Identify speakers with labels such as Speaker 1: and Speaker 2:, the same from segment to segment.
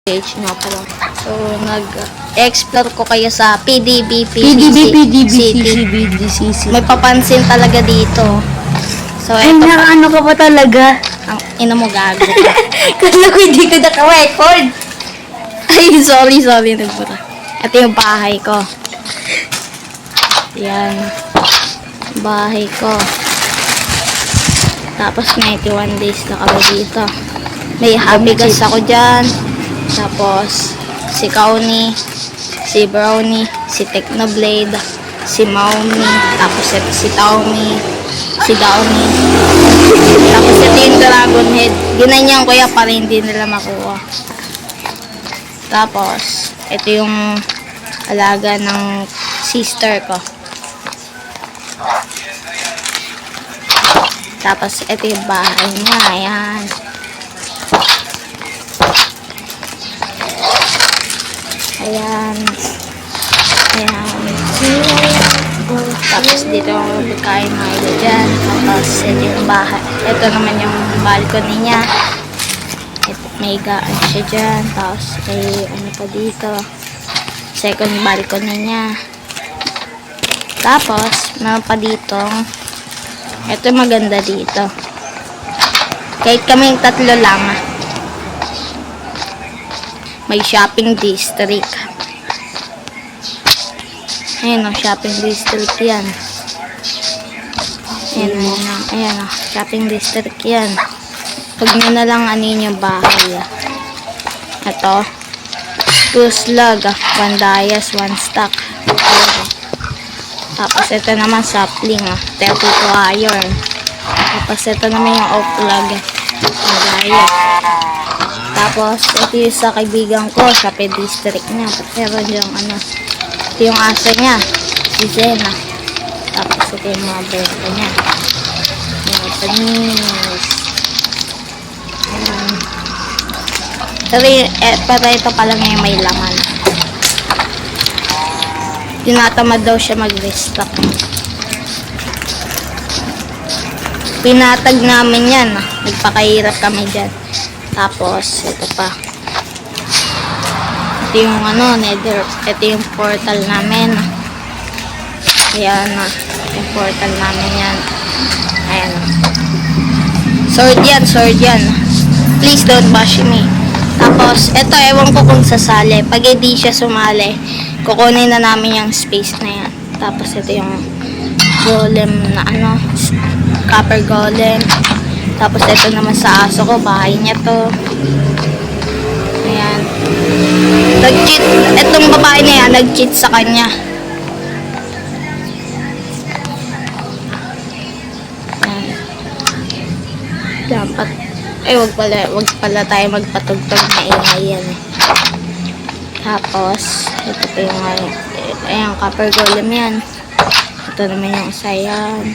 Speaker 1: Page nga pala. So, nag-explore ko kayo sa PDB
Speaker 2: PDBCC.
Speaker 1: May papansin talaga dito. So,
Speaker 2: Ay,
Speaker 1: eto pa.
Speaker 2: nakaano ka pa talaga.
Speaker 1: Ang ina mo gago.
Speaker 2: Kala ko hindi ko naka-record.
Speaker 1: Ay, sorry. Nagbura. Ito yung bahay ko. Yan. Bahay ko. Tapos 91 days na kami dito. May habigas ako dyan. Tapos, si Kauni, si Brownie, si Technoblade, si Maumi, tapos ito si Taumi, si Downy. Tapos ito yung Dragon Head. Ginanyan ko yan para hindi nila makuha. Tapos, ito yung alaga ng sister ko. Tapos, ito yung bahay niya. Ayan. Ayan. Tapos dito ako magkain mga ilo dyan. Tapos ito yung bahay. Ito naman yung balcony niya. Ito, may gaan siya dyan. Tapos may ano pa dito. Second balcony niya. Tapos meron pa dito. Ito maganda dito. Kahit kaming tatlo lang. May shopping district. Ayan o, shopping district yan. Ayan o, shopping district yan. Huwag nyo na lang anin yung bahay. Ito, 2 slug, 1 dias, 1 stack. Tapos ito naman sapling, 32 iron. Tapos ito naman yung oak log, 1 dias. Tapos, ito yung sa kaibigan ko, sa district niya. Pero yung ano, ito yung aso niya, si Zena. Tapos, ito yung mga bento niya. Mga panis. Pero ito pa lang yung may laman. Tinatamad daw siya mag-restock. Pinatag namin yan. Nagpakahirap kami dyan. Tapos, ito pa. Ito yung ano, nether. Ito yung portal namin. Ayan na. Yung portal namin yan. Ayan na. Sword yan. Please don't bash me. Tapos, ito, ewan ko kung sasali. Pag hindi siya sumali, kukunin na namin yung space na yan. Tapos, ito yung golem na ano, copper golem. Tapos, ito naman sa aso ko. Bahay niya to. Ayan. Nag-cheat. Itong babae na yan, nag-cheat sa kanya. Ayan. Dapat. Wag pala tayo magpatugtog na ingay yan eh. Tapos, ito pa yung ayan, copper golem yan. Ito naman yung isa yan.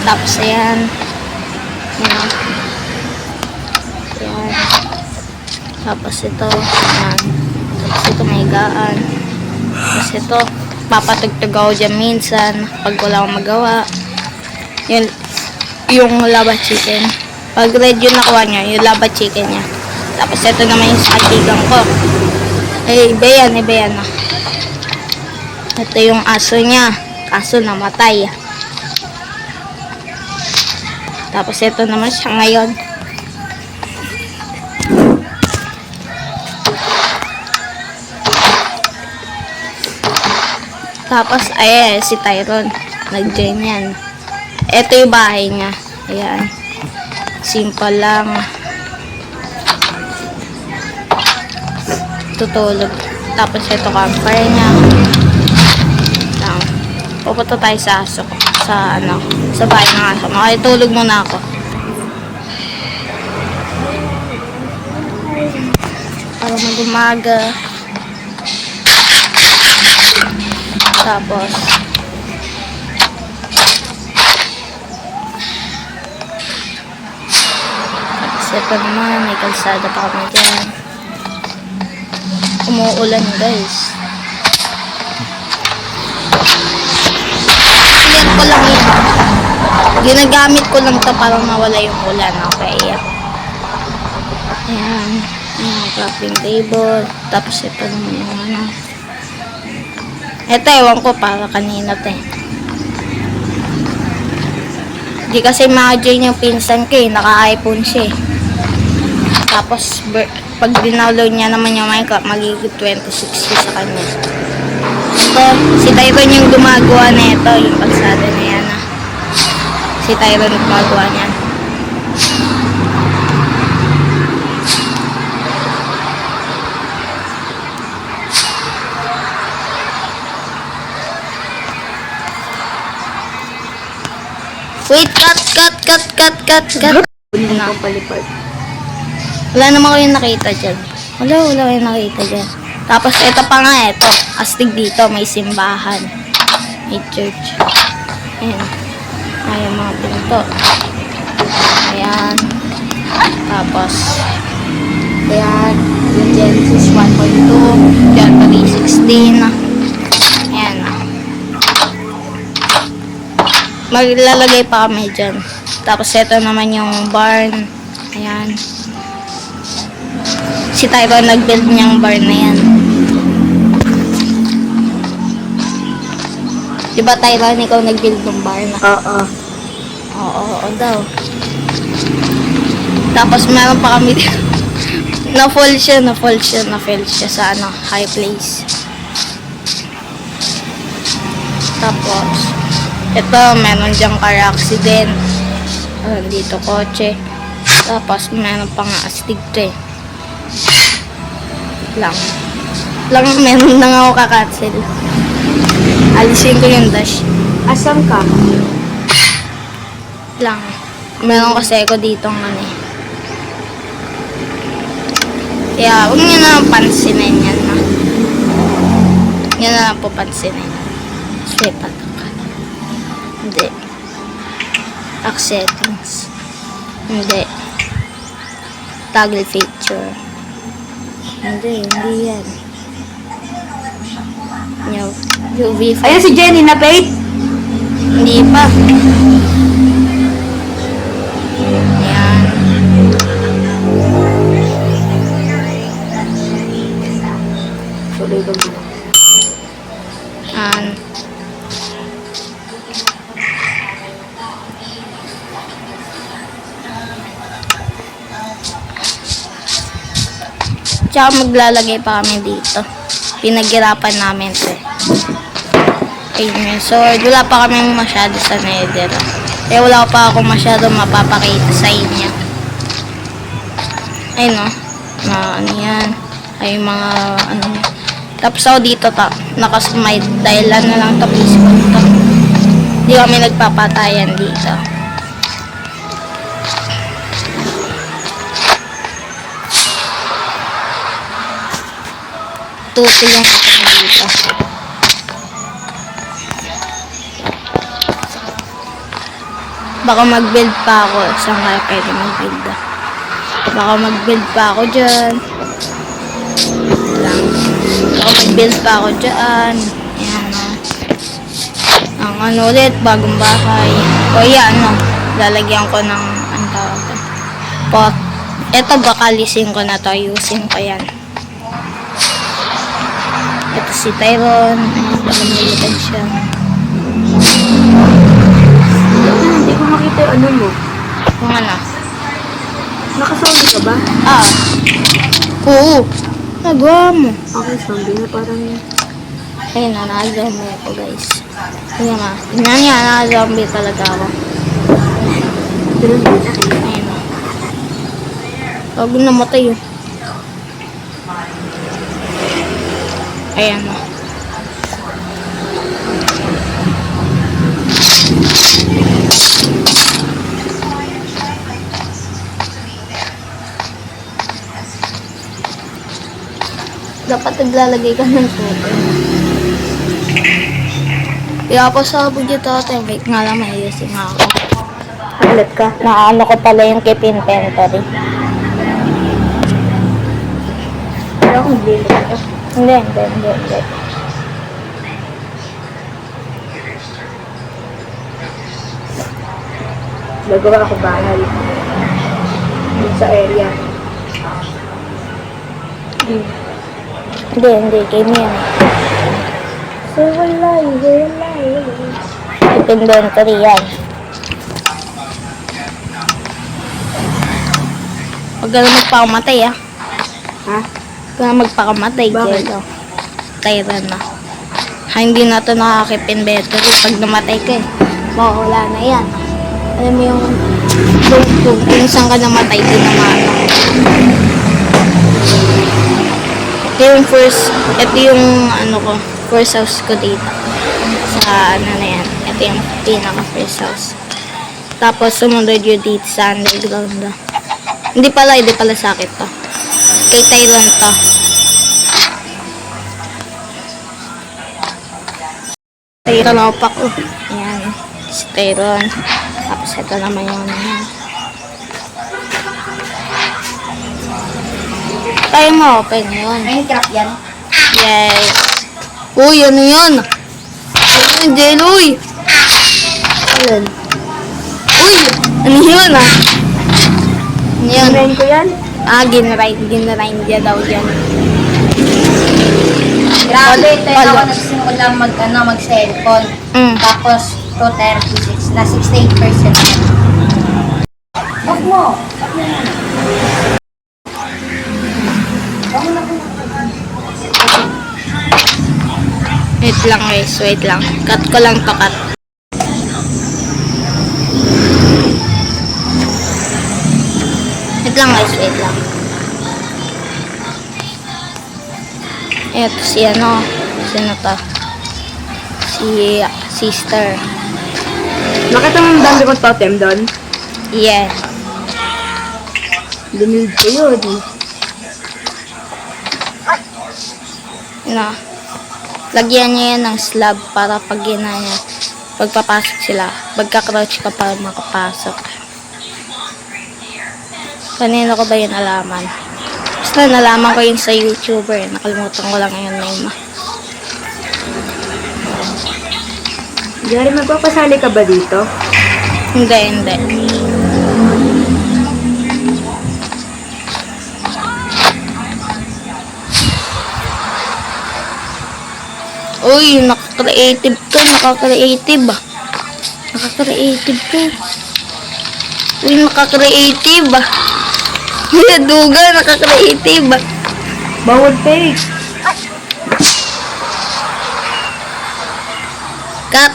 Speaker 1: Tapos ayan. Ayan. Tapos ito. Ayan. Tapos ito may gaan. Tapos ito. Papatugtog ako dyan minsan. Pag wala akong magawa. Yun. Yung lava chicken. Pag red yung nakuha niya. Yung lava chicken niya. Tapos ito naman yung sakigang ko. Iba yan. Ito yung aso niya. Kaso namatay. Tapos ito naman siya ngayon. Tapos si Tyron. Nag-join yan. Ito yung bahay niya. Ayan. Simple lang. Tutulog. Tapos ito campfire niya. Pupunta tayo sa aso ko. Sa bahay ng aso. Makitulog muna ako. Para mag-umaga. Tapos ito naman, may kalsada pa kami dyan. Umuulan guys. Clear ko lang yun. Ginagamit ko lang to para mawala yung ulan. Okay. Ayan. Ayan, crafting table. Tapos ito naman yung ano. Ito, ewan ko para kanina to eh. Di kasi ma-join yung pinsan ko eh. Naka-iPhone siya eh. Tapos, pag dinownload niya naman yung Minecraft, magiging 26 sa kanya. Ito, si Tyron yung gumagawa na ito. Yung kalsada na yan ah. Si Tyron yung gumagawa niya. Wait, cut.
Speaker 2: Hindi ko palipad.
Speaker 1: Wala naman kayong nakita dyan. Wala kayong nakita dyan. Tapos, ito pa nga, ito. Astig dito, may simbahan. May church. Ayan. Ayan, mga pinto. Ayan. Tapos, ayan. Yung Genesis 1.2. John 3.16. Ayan. Maglalagay pa kami dyan. Tapos, ito naman yung barn. Ayan. Si Tyron nag-build niyang barn na yan. Diba Tyron, ikaw nag-build ng barn?
Speaker 2: Oo.
Speaker 1: Oo daw. Tapos meron pa kami na-fall siya sa ano, high place. Tapos, ito, meron dyang car accident. Dito kotse. Tapos, meron pa nga astig to eh. Meron na nga ako kakancel. Alisin ko yung dash.
Speaker 2: Asan ka?
Speaker 1: Meron kasi ako dito ng ano eh. Kaya, huwag nyo na lang pansinin yan na. Yan na lang po pansinin. Swipat ka. Hindi. Acceptance. Hindi. Toggle feature. Hindi yan. UV.
Speaker 2: Ayun si Jenny na paid.
Speaker 1: Hindi pa. Ayan.
Speaker 2: Tuloy ba mo?
Speaker 1: Ayan. Tsaka maglalagay pa kami dito. Pinaghirapan namin ito eh. Ayun, so wala pa kami masyado sa nether. Kaya wala pa ako masyado mapapakita sa inyo. Ayun no. Na ano yan. Ay mga ano. Tapos ako dito nakasmite dahil ano lang to peaceful to. Hindi kami nagpapatayan dito. Tutulong ako dito. Baka mag-build pa ako. Saan kaya pwede mag-build ah? Baka mag-build pa ako dyan. Baka mag-build pa ako dyan. Ayan ah. Ang ano ulit, bagong bahay. O yan no. Lalagyan ko ng ang tawag ko. Pot. Ito baka lisin ko na to. Ayusin ko yan. Ito si Tyron. Ayan, baka nilitan siya.
Speaker 2: Hindi ko makita yung ano mo.
Speaker 1: Kung ano?
Speaker 2: Nakasound ka ba?
Speaker 1: Ah. Oo. Nagawa mo.
Speaker 2: Okay, zombie na parang...
Speaker 1: Ayun na, naka-zombie ako guys. Tingnan nga. Tingnan nga, naka-zombie talaga ako.
Speaker 2: Zombie na kayo.
Speaker 1: Ayun na. Bago namatay yun. Ayan na. Dapat naglalagay ka ng tubig. Kaya pa sabog dito ate. Wait nga lang, mayayusin nga ako.
Speaker 2: Ulit ka.
Speaker 1: Naano ko pala yung keep inventory.
Speaker 2: Pero kung bilip ka.
Speaker 1: Hindi.
Speaker 2: Gagawa ako bahay. Dito sa area.
Speaker 1: Hindi. Game yan.
Speaker 2: So, wala.
Speaker 1: Inventory yan. Huwag ka na magpakamatay, ah.
Speaker 2: Ha?
Speaker 1: Huwag ka na magpakamatay,
Speaker 2: Bakit?
Speaker 1: Jello. Tyran na. Hindi na ito nakakip inventory. Pag namatay ka, mawawala na yan. Alam mo yung kung saan ka namatay, di naman. Ito yung first house ko dito. Sa ano na yan. Ito yung pinaka first house. Tapos sumunod yung dito sa underground. Hindi pala sakit to. Kay Tyron to. Tyron opak ko. Ayan. Si Tyron. Tapos ito naman yung yan. Tayo mo open yun.
Speaker 2: Minecraft yan.
Speaker 1: Yay. Uy, ano yun? Ano yun, Jello? Uy!
Speaker 2: Alin?
Speaker 1: Uy! Ano yun, ah? Ano yun?
Speaker 2: Ginrain ko yan.
Speaker 1: Ginrind niya daw yan.
Speaker 3: Grabe, ito
Speaker 1: Palo.
Speaker 3: ako nagsimula mag-cellphone. Tapos, 236 na 68%. Huwag mo.
Speaker 1: Wait lang guys, wait lang. Cut ko lang to, cut. Wait lang guys, wait lang. Eto si ano, sino to? Si sister.
Speaker 2: Nakita mo yung dami kong totem doon?
Speaker 1: Yeah.
Speaker 2: Binild ko yun.
Speaker 1: No. Lagyan niya yan ng slab para pag ginaya, pagpapasok sila, pagka-crouch ka para makapasok. Kanino ko ba yun nalaman? Basta nalaman ko yun sa YouTuber. Nakalimutan ko lang yung name.
Speaker 2: Gary, magpapasali ka ba dito?
Speaker 1: Hindi. Uy, nakaka-creative ka. Nakaka-creative ka. Uy, nakaka-creative. Uy, aduga, nakaka-creative.
Speaker 2: Bawal fake.
Speaker 1: Cut.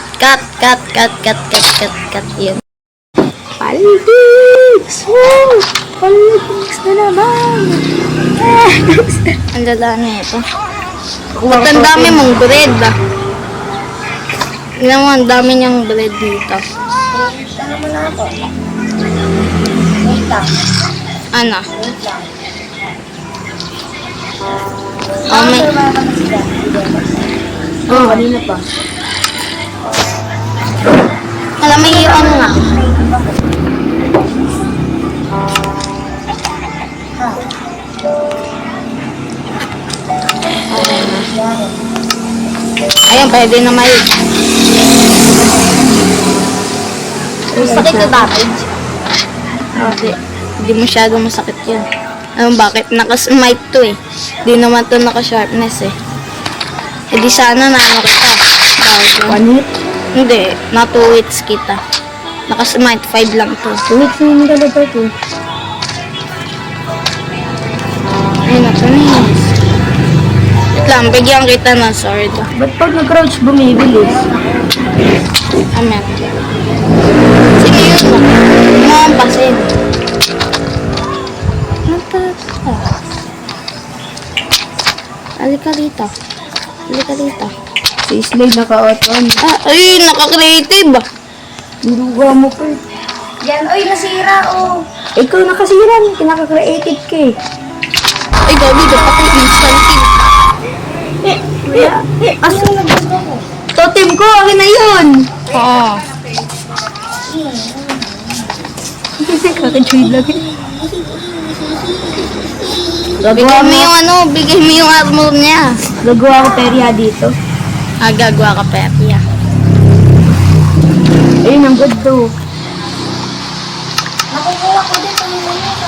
Speaker 1: Yun.
Speaker 2: Politics! Wow! Politics na naman!
Speaker 1: Ang lala na ito. Ba't ang dami mong bread, ah? Tingnan mo, ang dami niyang bread dito.
Speaker 3: Ano mo na ako? Wait lang.
Speaker 1: Ano?
Speaker 3: Wait lang.
Speaker 1: Oh, may...
Speaker 2: Oh, kanina pa.
Speaker 1: Alam mo yung ano nga. Ayun, pwede na may... Sakit na damage. Hindi masyado masakit yun. Ano bakit? Naka-smite to eh. Hindi naman to naka-sharpness eh. E di sana na ano kita.
Speaker 2: One hit?
Speaker 1: Hindi, na 2 hits kita. Naka-smite 5 lang to.
Speaker 2: 2 hits na yung talaga to.
Speaker 1: Ayun na, tunis. Wait lang, bigyan kita ng sword.
Speaker 2: Ba't pag nag-crouch bumibilis?
Speaker 1: Amen. Sige yun mo. Mampasin. Halika rito.
Speaker 2: Si Slade naka-auton.
Speaker 1: Ay, naka-creative.
Speaker 2: Niluga mo pa eh.
Speaker 3: Yan, oy, nasira, oh.
Speaker 2: Ikaw nakasiran, kinaka-creative ka eh.
Speaker 1: Ay, gabi, dapat ay instant kill.
Speaker 2: Totem ko, akin na yun!
Speaker 1: Oo.
Speaker 2: Kaka-trade lang eh.
Speaker 1: Bigay mo yung armor niya.
Speaker 2: Gagawa ko perya dito.
Speaker 1: Gagawa ka, Pepe.
Speaker 2: Ayun, ang good to.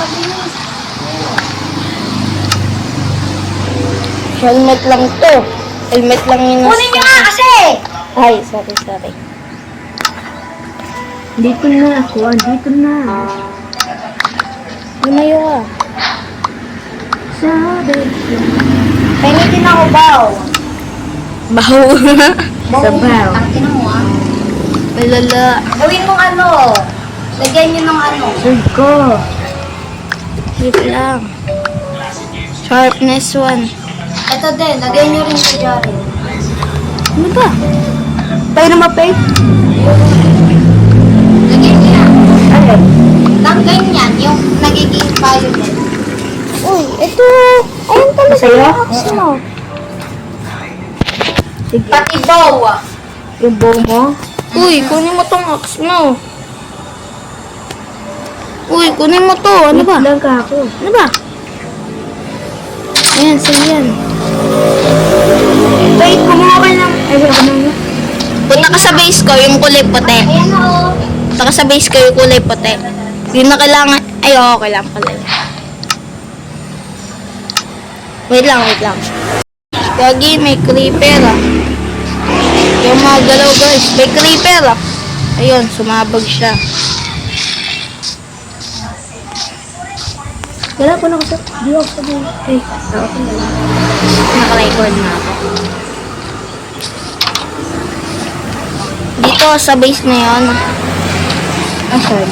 Speaker 3: bilis.
Speaker 1: Helmet lang to. Helmet lang yun.
Speaker 3: Kunin niyo nga kasi!
Speaker 1: Ay, sorry.
Speaker 2: Dito na ako. Dito na.
Speaker 1: Lumayo ka.
Speaker 2: Sabi.
Speaker 3: Painitin ako, Bao.
Speaker 1: Baho.
Speaker 2: Sabaw.
Speaker 3: Ang tinan mo ah.
Speaker 1: Malala.
Speaker 3: Gawin mong ano. Lagyan niyo ng ano.
Speaker 2: Sud ko.
Speaker 1: Wait lang. Sharpness 1.
Speaker 3: Ito din, lagyan niyo rin sa jari.
Speaker 1: Ano ba?
Speaker 2: Tayo na mapay.
Speaker 3: Lagyan niyo yan.
Speaker 2: Ano?
Speaker 3: Nang ganyan, yung nagiging violet.
Speaker 1: Uy, ito. Ayun pala sa
Speaker 2: Masaya?
Speaker 1: box mo.
Speaker 2: Sige.
Speaker 3: Pati bow.
Speaker 2: Yung bow mo.
Speaker 1: Uy, kunin mo tong axe mo. Uy, kunin mo to. Ano ba?
Speaker 2: Lang ka ako.
Speaker 1: Ano ba? Ayan, sige yan.
Speaker 2: Wait, kumuha ka ng... Ay, wala ka nang...
Speaker 1: Punta ka sa base ko, yung kulay puti.
Speaker 3: Ayan na oh.
Speaker 1: Punta ka sa base ko, yung kulay puti. Yung na kailangan... Ay, oo, kailangan pala yun. Wait lang. Gagi, may creeper ah. Yung mga galaw guys, may creeper ah. Ayun, sumabog siya.
Speaker 2: Wala ko na kasi. Di ako sabi. Ay, ako na lang.
Speaker 1: Naka-record na ako. Dito sa base na yun.
Speaker 2: Asan?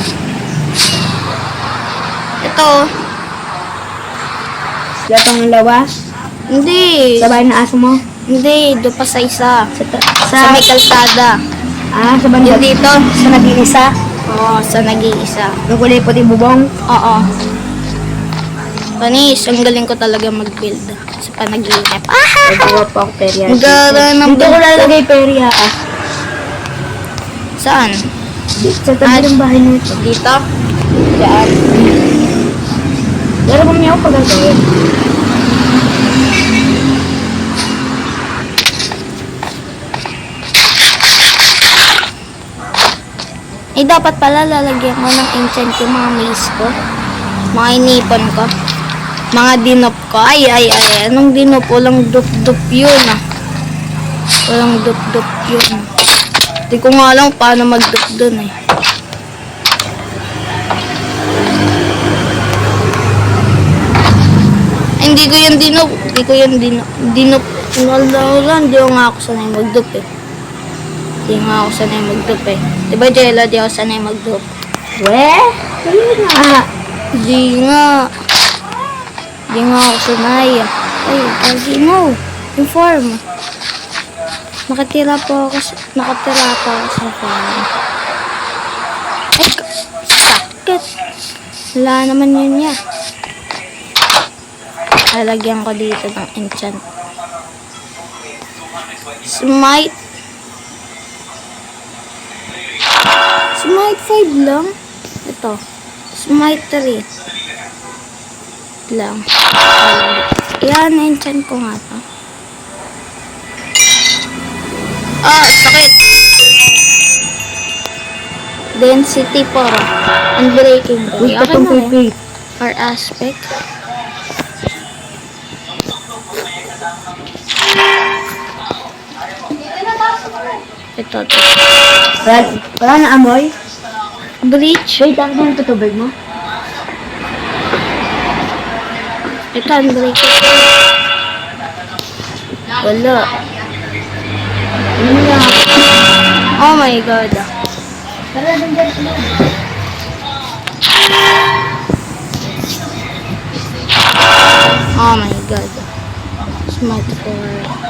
Speaker 1: Ito.
Speaker 2: Wala pang lawa?
Speaker 1: Hindi.
Speaker 2: Sa bahay na aso mo?
Speaker 1: Hindi. Doon pa sa isa.
Speaker 2: Sa
Speaker 1: Sa may kalsada.
Speaker 2: sa banda.
Speaker 1: Yung dito.
Speaker 2: Sa nag-iisa?
Speaker 1: Oo, sa nag-iisa.
Speaker 2: Yung kulay puti bubong?
Speaker 1: Oo. Panis, ang galing ko talaga mag-build. Sa panaginip. Ah!
Speaker 2: Nagawa pa ako perya.
Speaker 1: Ang gara ng
Speaker 2: Dito ko
Speaker 1: build.
Speaker 2: lalagay perya ah.
Speaker 1: Saan?
Speaker 2: Sa tabi ng bahay na ito.
Speaker 1: Dito? Diyan.
Speaker 2: Pero kung niya ako pagagawin.
Speaker 1: Eh, dapat pala lalagyan ko ng enchant yung mga maze ko. Mga inipon ko. Mga dinop ko. Ay. Anong dinop? Walang dup-dup yun ah. Walang dup-dup yun. Hindi ko nga alam paano mag-dup dun eh. Ay, hindi ko yung dinop. Dinop. Wala. Hindi ko nga ako sanay mag-dup eh. Hindi nga ako sanay mag-dup eh. Diba, Jella? Di ako sanay mag-dup.
Speaker 2: Weh? Ayun na.
Speaker 1: Di nga. Di nga ako sanay. Ay, lagi mo. Inform. Nakatira pa ako sa farm. Ay, sakit. Wala naman yun niya. Lalagyan ko dito ng enchant. Smite. Smite 5 lang. Ito. Smite 3 lang. Yan, enchant ko nga to. Ah, sakit. Density 4. Unbreaking ko.
Speaker 2: Uy, katong pipi.
Speaker 1: Or aspect. Ito.
Speaker 2: Wala na amoy?
Speaker 1: Bleach.
Speaker 2: Wait, ako na tutubig mo.
Speaker 1: Ito, unbreaking. Wala.
Speaker 2: Ano na?
Speaker 1: Oh my god.
Speaker 2: Tara, dyan.
Speaker 1: Oh my god. Smart 4.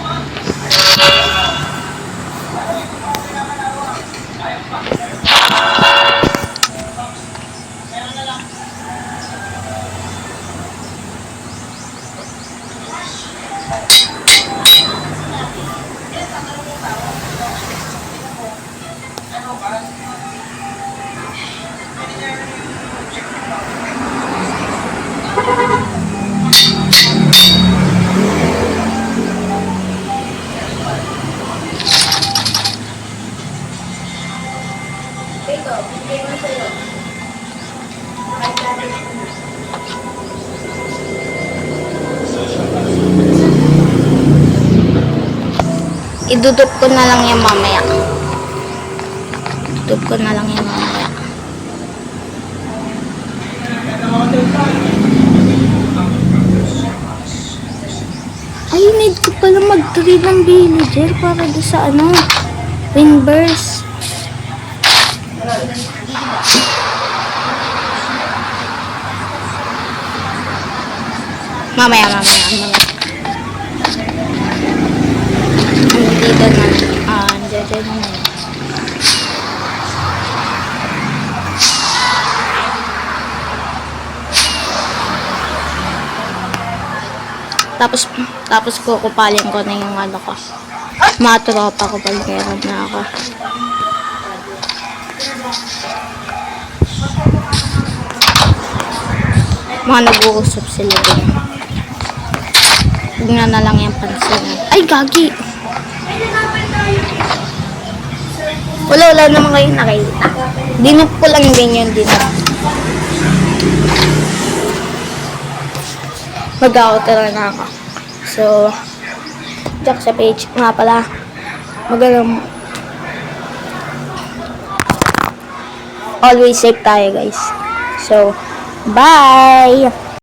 Speaker 1: Idudup ko na lang yan mamaya. Idudup ko na lang yan mamaya. Ay, need ko pala mag-trade ng villager para doon sa ano, Winburst. Mamaya. Dito na. Dito na. Tapos kukupalin ko na yung ano ko. Mga tropa ko pag meron na ako. Mga nag-uusap sila din. Huwag na lang yung pansin. Ay, gagi! Wala naman kayo nakita. Dinop ko lang din yung dinop. Mag-outer na ako. So, check sa page nga pala. Magalang always safe tayo, guys. So, bye!